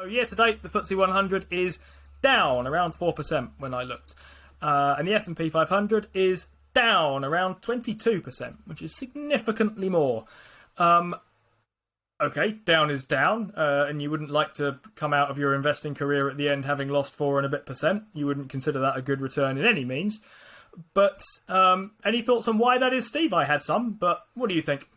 year to date, the FTSE 100 is down around 4% when I looked. And the S&P 500 is down around 22%, which is significantly more. Okay, down is down, and you wouldn't like to come out of your investing career at the end having lost 4 and a bit percent. You wouldn't consider that a good return in any means. But any thoughts on why that is, Steve? I had some, but what do you think?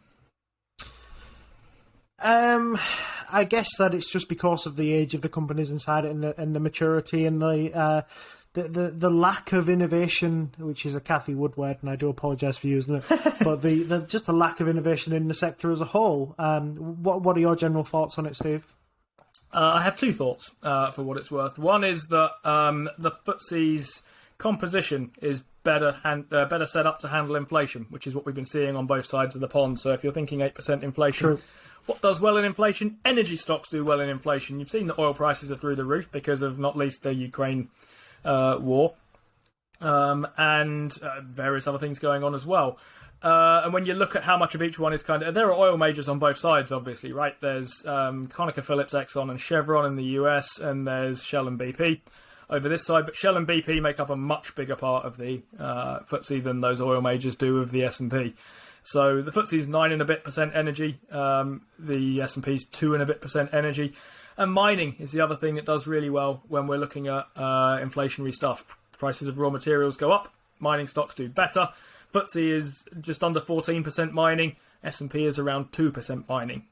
I guess that it's just because of the age of the companies inside it and the maturity and the lack of innovation, which is a Cathy Wood word, and I do apologise for using it, but the just a lack of innovation in the sector as a whole. What are your general thoughts on it, Steve? I have 2 thoughts, for what it's worth. One is that the FTSE's composition is better set up to handle inflation, which is what we've been seeing on both sides of the pond. So if you're thinking 8% inflation, True. What does well in inflation? Energy stocks do well in inflation. You've seen that oil prices are through the roof because of not least the Ukraine war and various other things going on as well. And when you look at how much of each one is there are oil majors on both sides, obviously, right? There's ConocoPhillips, Exxon and Chevron in the US, and there's Shell and BP over this side. But Shell and BP make up a much bigger part of the FTSE than those oil majors do of the S&P. So the FTSE's 9 and a bit percent energy, the S&P's 2 and a bit percent energy, and mining is the other thing that does really well when we're looking at inflationary stuff. Prices of raw materials go up, mining stocks do better. FTSE is just under 14% mining, S&P is around 2% mining.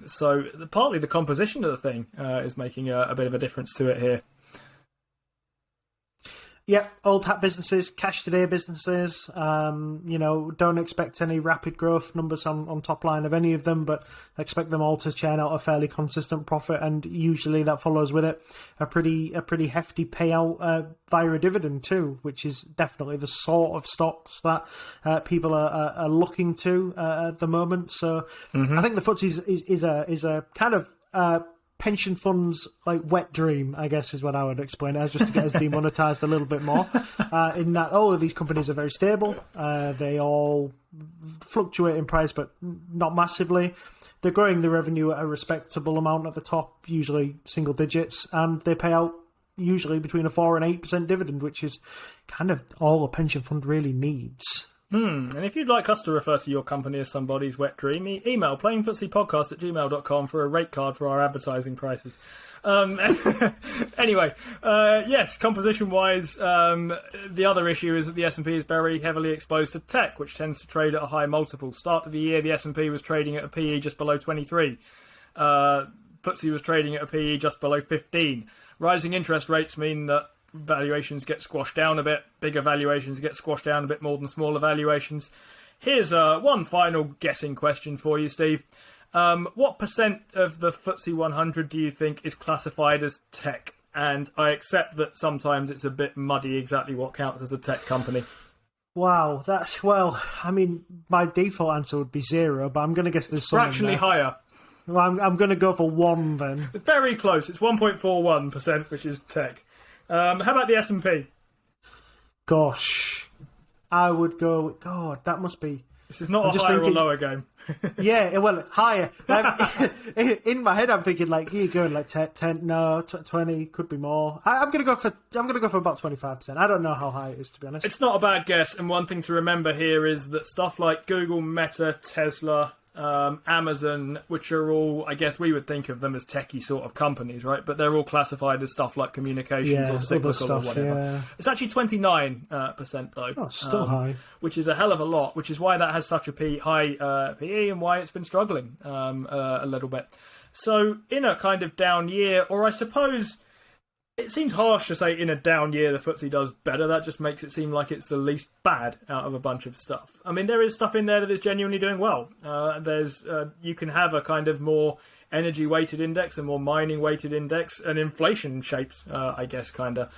So partly the composition of the thing is making a bit of a difference to it here. Yeah, old hat businesses, cash today businesses. Don't expect any rapid growth numbers on top line of any of them, but expect them all to churn out a fairly consistent profit, and usually that follows with it a pretty hefty payout via a dividend too, which is definitely the sort of stocks that people are looking to at the moment. So I think the FTSE is a kind of pension funds like wet dream, I guess is what I would explain it as, just to get us demonetized a little bit more, in that all of these companies are very stable. They all fluctuate in price, but not massively. They're growing the revenue at a respectable amount at the top, usually single digits, and they pay out usually between a 4 and 8% dividend, which is kind of all a pension fund really needs. And if you'd like us to refer to your company as somebody's wet dream, email plainfootsepodcast@gmail.com for a rate card for our advertising prices. Anyway, yes, composition-wise, the other issue is that the S&P is very heavily exposed to tech, which tends to trade at a high multiple. Start of the year, the S&P was trading at a PE just below 23. FTSE was trading at a PE just below 15. Rising interest rates mean that valuations get squashed down a bit, bigger valuations get squashed down a bit more than smaller valuations. Here's one final guessing question for you, Steve. What percent of the FTSE 100 do you think is classified as tech? And I accept that sometimes it's a bit muddy exactly what counts as a tech company. Wow, my default answer would be 0, but I'm going to guess there's something Fractionally there. higher. Well, I'm going to go for 1 then. It's very close. It's 1.41%, which is tech. How about the S&P? Gosh, I would go. God, that must be. This is not a higher or lower game. Yeah, well, higher. In my head, I'm thinking like you're going like 10, no, 20, could be more. I'm gonna go for about 25%. I don't know how high it is, to be honest. It's not a bad guess, and one thing to remember here is that stuff like Google, Meta, Tesla, Amazon, which are all, I guess we would think of them as techie sort of companies, right? But they're all classified as stuff like communications or cyclical stuff, or whatever. Yeah. It's actually 29% though. Oh, still high. Which is a hell of a lot, which is why that has such a high PE and why it's been struggling a little bit. So in a kind of down year, or I suppose it seems harsh to say in a down year the FTSE does better. That just makes it seem like it's the least bad out of a bunch of stuff. I mean, there is stuff in there that is genuinely doing well. You can have a kind of more energy-weighted index, a more mining-weighted index, and inflation shapes, I guess, kind of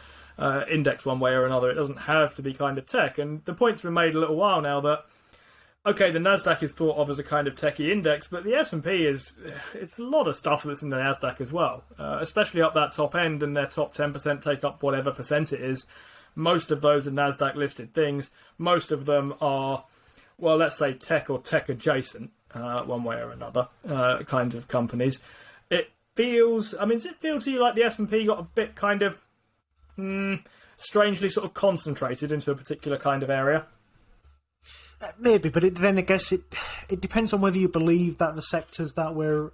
index one way or another. It doesn't have to be kind of tech. And the point's been made a little while now that, okay, the Nasdaq is thought of as a kind of techie index, but the S&P it's a lot of stuff that's in the Nasdaq as well, especially up that top end, and their top 10% take up whatever percent it is. Most of those are Nasdaq listed things. Most of them are, well, let's say tech or tech adjacent, one way or another, kinds of companies. feels. I mean, does it feel to you like the S&P got a bit kind of strangely sort of concentrated into a particular kind of area? Maybe, but then I guess it depends on whether you believe that the sectors that we're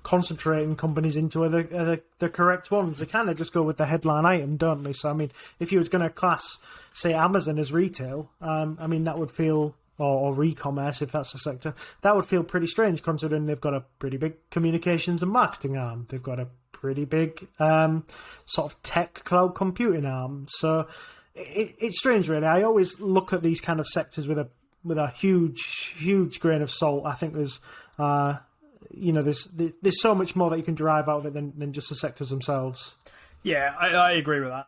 concentrating companies into are the correct ones. They kind of just go with the headline item, don't they? So, I mean, if you was going to class, say, Amazon as retail, I mean, that would feel, or e-commerce, if that's the sector, that would feel pretty strange considering they've got a pretty big communications and marketing arm. They've got a pretty big sort of tech cloud computing arm. So it's strange, really. I always look at these kind of sectors with a huge grain of salt. I think there's there's so much more that you can derive out of it than just the sectors themselves. Yeah, I agree with that.